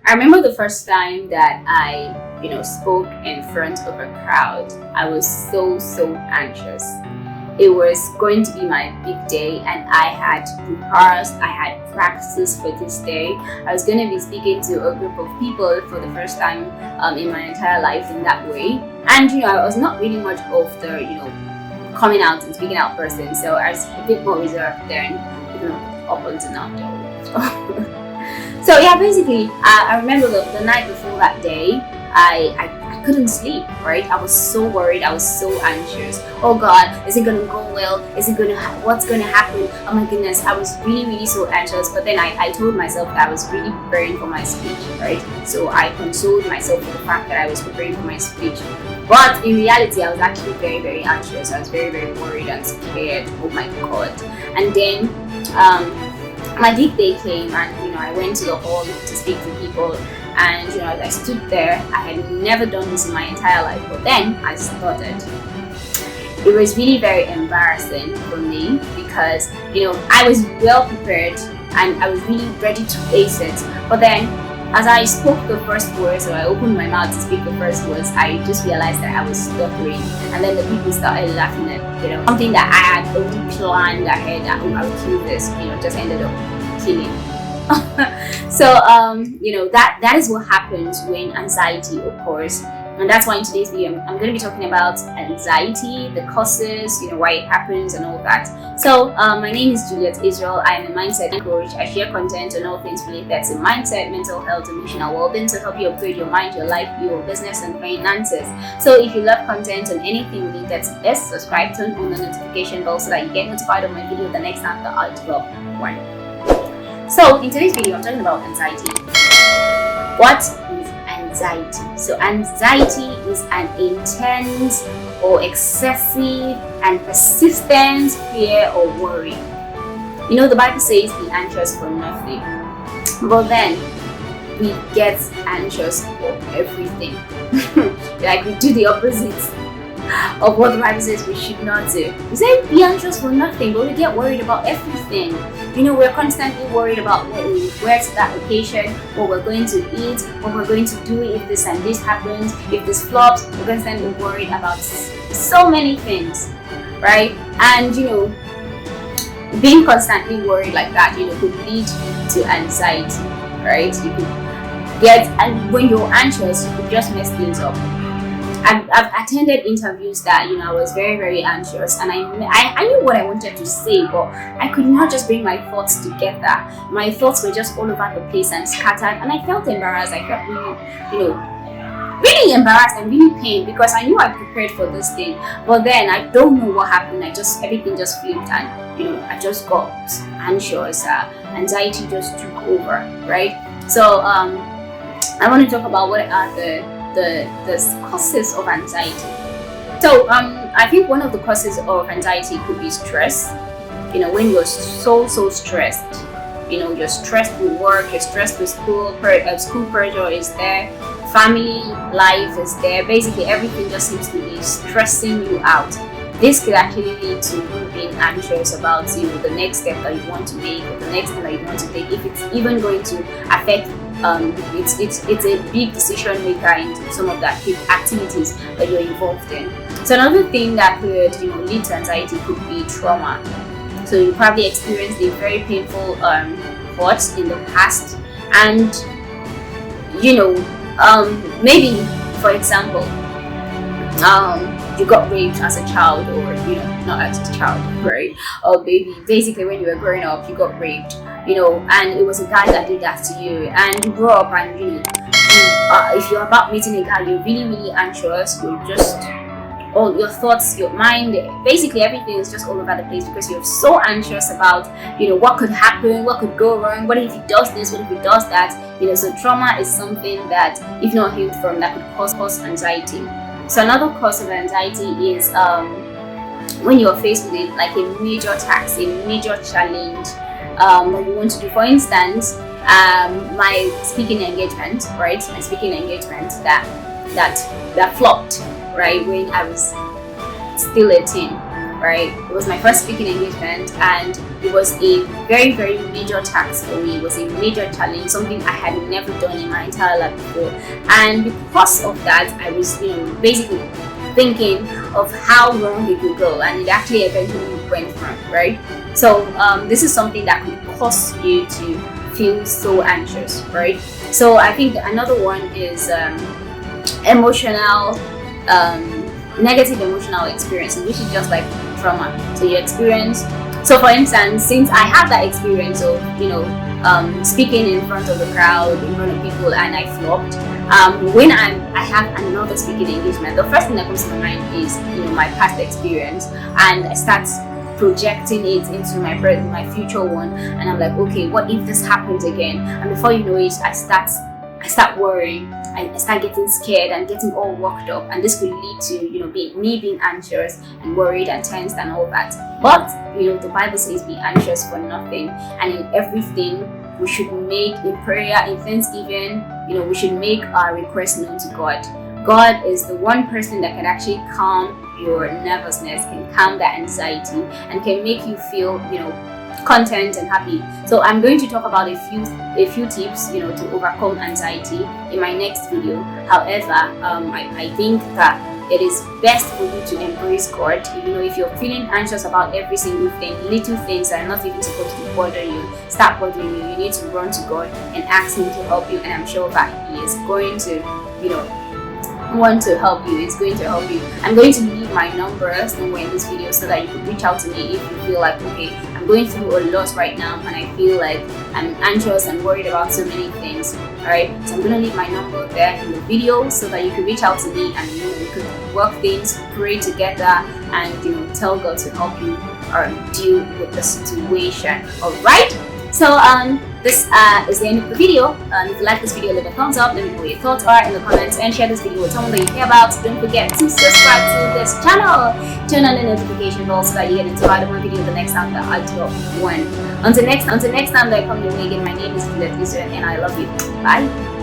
I remember the first time that I, spoke in front of a crowd. I was so anxious. It was going to be my big day, and I had rehearsed, I had practiced for this day. I was going to be speaking to a group of people for the first time in my entire life in that way. And I was not really much of the coming out and speaking out person, so I was a bit more reserved then, up until now. So yeah, basically, I remember the night before that day, I couldn't sleep, right? I was so worried, I was so anxious. Oh God, is it gonna go well? What's gonna happen? Oh my goodness, I was really so anxious. But then I told myself that I was really preparing for my speech, right? So I consoled myself with the fact that I was preparing for my speech. But in reality, I was actually very anxious. I was very worried and scared. Oh my God. And then my big day came, and I went to the hall to speak to people, and as I stood there, I had never done this in my entire life, but then I started. It was really very embarrassing for me because I was well prepared and I was really ready to ace it, but then as I spoke the first words, or I opened my mouth to speak the first words, I just realized that I was stuttering, and then the people started laughing at something that I had already planned ahead. I would kill this, just ended up killing. So that is what happens when anxiety occurs. And that's why in today's video I'm going to be talking about anxiety, the causes, why it happens and all that. So my name is 𝐓𝐡𝐞 𝐌𝐚𝐠𝐧𝐞. I am a mindset coach. I share content on all things related to mindset, mental health, emotional well-being to help you upgrade your mind, your life, your business and finances. So if you love content on anything related to this, subscribe, turn on the notification bell so that you get notified of my video the next time that I drop one. So in today's video I'm talking about anxiety. What is anxiety? So anxiety is an intense or excessive and persistent fear or worry. The Bible says be anxious for nothing, but then we get anxious for everything. Like we do the opposite of what the Bible says we should not do. We say be anxious for nothing, but we get worried about everything. We're constantly worried about what we wear to that occasion, what we're going to eat, what we're going to do if this and this happens, if this flops. We're constantly worried about so many things, right? And being constantly worried like that, could lead to anxiety, right? You could get, and when you're anxious, you could just mess things up. I've attended interviews that I was very anxious, and I knew what I wanted to say, but I could not just bring my thoughts together. My thoughts were just all over the place and scattered, and I felt embarrassed. I felt really embarrassed and really pained because I knew I prepared for this thing, but then I don't know what happened. Everything just flipped, and I just got anxious. Anxiety just took over, right? So I want to talk about what are the causes of anxiety. So I think one of the causes of anxiety could be stress. When you're so stressed, you're stressed with work, you're stressed with school pressure is there, family life is there, basically everything just seems to be stressing you out. This could actually lead to you being anxious about the next step that you want to make, or the next thing that you want to take, if it's even going to affect it's a big decision maker in some of the activities that you're involved in. So another thing that could lead to anxiety could be trauma. So you probably experienced a very painful hurt in the past, and maybe for example you got raped as a child, or not as a child, right? Or basically when you were growing up you got raped, and it was a guy that did that to you, and you grow up and if you're about meeting a guy, you're really anxious. You're just all your thoughts, your mind, basically everything is just all over the place because you're so anxious about what could happen, what could go wrong, what if he does this, what if he does that. So trauma is something that, if not healed from, that could cause anxiety. So another cause of anxiety is when you're faced with like a major task, a major challenge that you want to do. For instance, my speaking engagement, right? My speaking engagement that flopped, right, when I was still a teen, right? It was my first speaking engagement, and it was a very, very major task for me. It was a major challenge, something I had never done in my entire life before. And because of that, I was, basically thinking of how wrong it could go, and it actually eventually went wrong, right? So this is something that could cause you to feel so anxious, right? So I think another one is negative emotional experiences, which is just like trauma. So you experience, so for instance, since I had that experience of speaking in front of a crowd, in front of people, and I flopped, when I have another speaking engagement, the first thing that comes to my mind is my past experience, and I start projecting it into my future one, and I'm like, okay, what if this happens again? And before you know it, I start worrying. I start getting scared and getting all worked up, and this could lead to me being anxious and worried and tensed and all that. But the Bible says, be anxious for nothing, and in everything we should make, in prayer, in thanksgiving, we should make our requests known to God. God is the one person that can actually calm your nervousness, can calm that anxiety, and can make you feel content and happy. So I'm going to talk about a few tips to overcome anxiety in my next video. However, I think that it is best for you to embrace God. If you're feeling anxious about every single thing, little things that are not even supposed to bother you, start bothering you, you need to run to God and ask Him to help you, and I'm sure that He is going to want to help you. It's going to help you. I'm going to leave my number somewhere in this video so that you can reach out to me if you feel like, okay, I'm going through a lot right now and I feel like I'm anxious and worried about so many things. Alright, so I'm going to leave my number there in the video so that you can reach out to me, and we could work things, pray together, and tell God to help you deal with the situation. Alright, so this is the end of the video. If you like this video, leave a thumbs up, let me know what your thoughts are in the comments, and share this video with someone that you care about. Don't forget to subscribe to this channel, turn on the notification bell so that you get notified of my video the next time that I drop one. Until next time that I come your way again, my name is 𝐓𝐡𝐞 𝐌𝐚𝐠𝐧𝐞, and I love you. Bye.